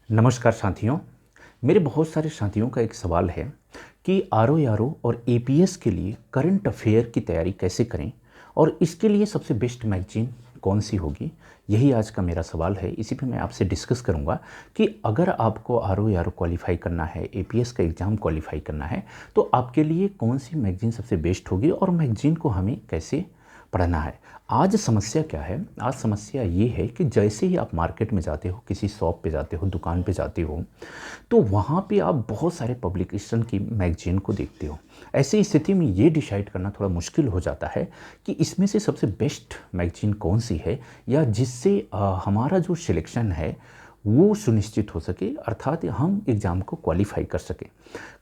नमस्कार साथियों। मेरे बहुत सारे साथियों का एक सवाल है कि आरओ और एपीएस के लिए करंट अफेयर की तैयारी कैसे करें और इसके लिए सबसे बेस्ट मैगजीन कौन सी होगी। यही आज का मेरा सवाल है। इसी पे मैं आपसे डिस्कस करूंगा कि अगर आपको आरओ क्वालिफाई करना है, एपीएस का एग्ज़ाम क्वालिफाई करना है, तो आपके लिए कौन सी मैगजीन सबसे बेस्ट होगी और मैगजीन को हमें कैसे पढ़ना है। आज समस्या क्या है? आज समस्या ये है कि जैसे ही आप मार्केट में जाते हो, किसी शॉप पे जाते हो, दुकान पे जाते हो, तो वहाँ पे आप बहुत सारे पब्लिकेशन की मैगजीन को देखते हो। ऐसी स्थिति में ये डिसाइड करना थोड़ा मुश्किल हो जाता है कि इसमें से सबसे बेस्ट मैगजीन कौन सी है, या जिससे हमारा जो सिलेक्शन है वो सुनिश्चित हो सके, अर्थात हम एग्ज़ाम को क्वालिफाई कर सकें।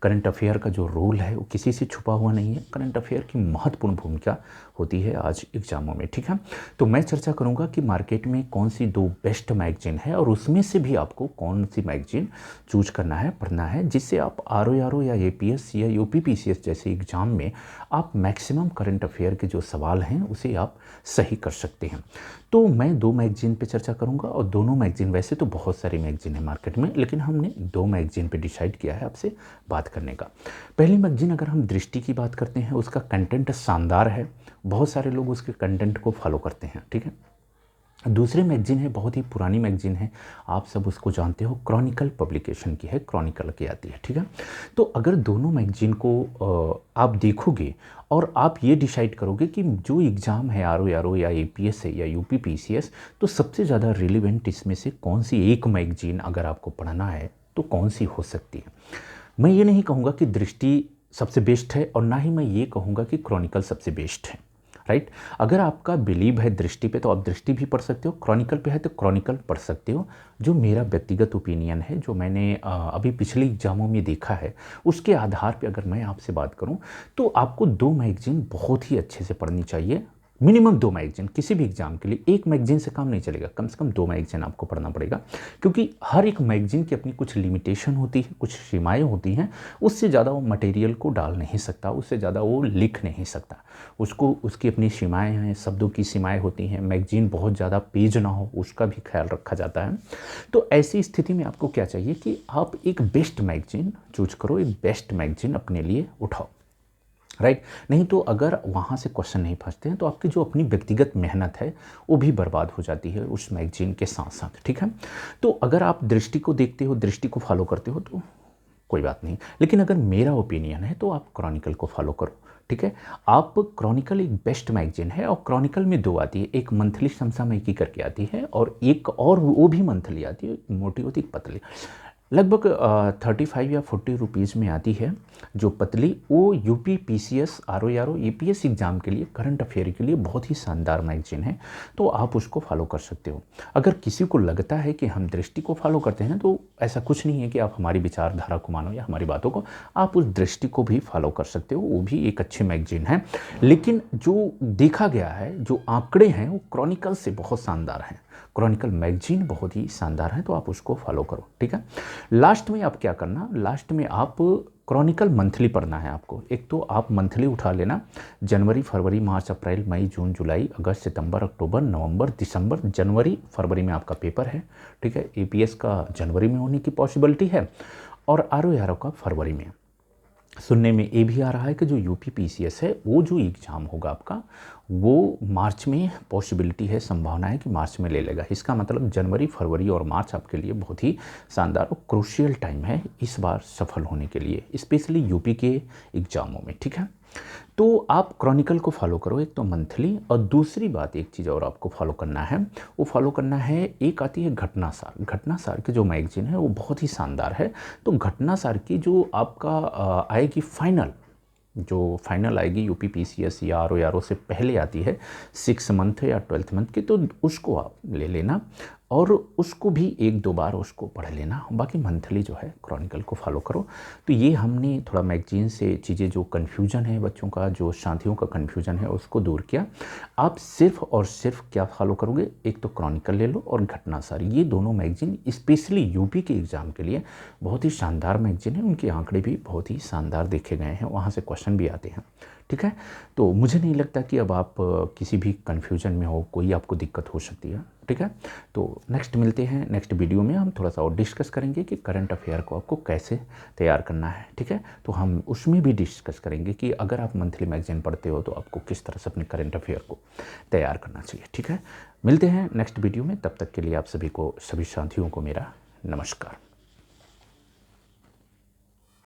करंट अफेयर का जो रोल है वो किसी से छुपा हुआ नहीं है। करंट अफेयर की महत्वपूर्ण भूमिका होती है आज एग्ज़ामों में, ठीक है। तो मैं चर्चा करूंगा कि मार्केट में कौन सी दो बेस्ट मैगजीन है और उसमें से भी आपको कौन सी मैगजीन चूज करना है, पढ़ना है, जिससे आप आरओ या एपीएस या यूपीपीसीएस जैसे एग्ज़ाम में आप मैक्सिमम करंट अफेयर के जो सवाल हैं उसे आप सही कर सकते हैं। तो मैं दो मैगजीन पे चर्चा करूंगा और दोनों मैगजीन, वैसे तो बहुत सारी मैगजीन है मार्केट में, लेकिन हमने दो मैगजीन पे डिसाइड किया है आपसे बात करने का। पहली मैगजीन अगर हम दृष्टि की बात करते हैं, उसका कंटेंट शानदार है, बहुत सारे लोग उसके कंटेंट को फॉलो करते हैं, ठीक है। दूसरी मैगजीन है, बहुत ही पुरानी मैगजीन है, आप सब उसको जानते हो, क्रॉनिकल पब्लिकेशन की है, क्रॉनिकल की आती है, ठीक है। तो अगर दोनों मैगजीन को आप देखोगे और आप ये डिसाइड करोगे कि जो एग्ज़ाम है आरओ या एपीएस है या यूपीपीसीएस, तो सबसे ज़्यादा रिलेवेंट इसमें से कौन सी एक मैगजीन अगर आपको पढ़ना है तो कौन सी हो सकती है। मैं ये नहीं कहूँगा कि दृष्टि सबसे बेस्ट है और ना ही मैं ये कहूँगा कि क्रॉनिकल सबसे बेस्ट है, राइट। अगर आपका बिलीव है दृष्टि पे तो आप दृष्टि भी पढ़ सकते हो, क्रॉनिकल पे है तो क्रॉनिकल पढ़ सकते हो। जो मेरा व्यक्तिगत ओपिनियन है, जो मैंने अभी पिछले एग्जामों में देखा है, उसके आधार पे अगर मैं आपसे बात करूं तो आपको दो मैगजीन बहुत ही अच्छे से पढ़नी चाहिए। मिनिमम दो मैगजीन किसी भी एग्जाम के लिए, एक मैगजीन से काम नहीं चलेगा, कम से कम दो मैगजीन आपको पढ़ना पड़ेगा, क्योंकि हर एक मैगजीन की अपनी कुछ लिमिटेशन होती है, कुछ सीमाएं होती हैं। उससे ज़्यादा वो मटेरियल को डाल नहीं सकता, उससे ज़्यादा वो लिख नहीं सकता, उसको उसकी अपनी सीमाएं हैं, शब्दों की सीमाएं होती हैं। मैगजीन बहुत ज़्यादा पेज ना हो उसका भी ख्याल रखा जाता है। तो ऐसी स्थिति में आपको क्या चाहिए कि आप एक बेस्ट मैगजीन चूज करो, एक बेस्ट मैगजीन अपने लिए उठाओ, राइट। नहीं तो अगर वहाँ से क्वेश्चन नहीं फंसते हैं तो आपकी जो अपनी व्यक्तिगत मेहनत है वो भी बर्बाद हो जाती है उस मैगजीन के साथ साथ, ठीक है। तो अगर आप दृष्टि को देखते हो, दृष्टि को फॉलो करते हो तो कोई बात नहीं, लेकिन अगर मेरा ओपिनियन है तो आप क्रॉनिकल को फॉलो करो, ठीक है। आप क्रॉनिकल एक बेस्ट मैगजीन है और क्रॉनिकल में दो आती है, एक मंथली समसामयिकी करके आती है और एक और वो भी मंथली आती है, मोटी होती है, पतली, लगभग 35 या 40 रुपीज़ में आती है। जो पतली वो UP PCS RO EPS exam के लिए, करंट अफेयर के लिए बहुत ही शानदार मैगजीन है, तो आप उसको फॉलो कर सकते हो। अगर किसी को लगता है कि हम दृष्टि को फॉलो करते हैं तो ऐसा कुछ नहीं है कि आप हमारी विचारधारा को मानो या हमारी बातों को, आप उस दृष्टि को भी फॉलो कर सकते हो, वो भी एक अच्छी मैगजीन है। लेकिन जो देखा गया है, जो आंकड़े हैं, वो क्रॉनिकल से बहुत शानदार हैं, क्रॉनिकल मैगजीन बहुत ही शानदार है, तो आप उसको फॉलो करो, ठीक है। लास्ट में आप क्या करना, लास्ट में आप क्रॉनिकल मंथली पढ़ना है आपको। एक तो आप मंथली उठा लेना, जनवरी फरवरी मार्च अप्रैल मई जून जुलाई अगस्त सितंबर अक्टूबर नवंबर दिसंबर, जनवरी फरवरी में आपका पेपर है, ठीक है। एपीएस का जनवरी में होने की पॉसिबिलिटी है और आरओ का फरवरी में। सुनने में ये भी आ रहा है कि जो यूपी पीसीएस है वो जो एग्ज़ाम होगा आपका, वो मार्च में पॉसिबिलिटी है, संभावना है कि मार्च में ले लेगा। इसका मतलब जनवरी फरवरी और मार्च आपके लिए बहुत ही शानदार और क्रूशियल टाइम है इस बार सफल होने के लिए, स्पेशली यूपी के एग्ज़ामों में, ठीक है। तो आप क्रॉनिकल को फॉलो करो, एक तो मंथली, और दूसरी बात एक चीज़ और आपको फॉलो करना है, वो फॉलो करना है, एक आती है घटनासार। घटनासार की जो मैगजीन है वो बहुत ही शानदार है। तो घटनासार की जो आपका आएगी फाइनल, जो फाइनल आएगी यूपी पीसीएस या आरओ से पहले आती है, 6 मंथ या 12th मंथ की, तो उसको आप ले लेना और उसको भी एक दो बार उसको पढ़ लेना। बाकी मंथली जो है क्रॉनिकल को फॉलो करो। तो ये हमने थोड़ा मैगजीन से चीज़ें, जो कन्फ्यूजन है बच्चों का, जो साथियों का कन्फ्यूजन है, उसको दूर किया। आप सिर्फ और सिर्फ क्या फॉलो करोगे, एक तो क्रॉनिकल ले लो और घटनासार, ये दोनों मैगजीन स्पेशली यूपी के एग्ज़ाम के लिए बहुत ही शानदार मैगजीन है। उनके आंकड़े भी बहुत ही शानदार देखे गए हैं, वहाँ से क्वेश्चन भी आते हैं, ठीक है। तो मुझे नहीं लगता कि अब आप किसी भी कन्फ्यूजन में हो, कोई आपको दिक्कत हो सकती है। ठीक है। तो नेक्स्ट मिलते हैं, नेक्स्ट वीडियो में हम थोड़ा सा और डिस्कस करेंगे कि करंट अफेयर को आपको कैसे तैयार करना है। ठीक है। तो हम उसमें भी डिस्कस करेंगे कि अगर आप मंथली मैगजीन पढ़ते हो तो आपको किस तरह से अपने करंट अफेयर को तैयार करना चाहिए। ठीक है। मिलते हैं नेक्स्ट वीडियो में, तब तक के लिए आप सभी साथियों को मेरा नमस्कार।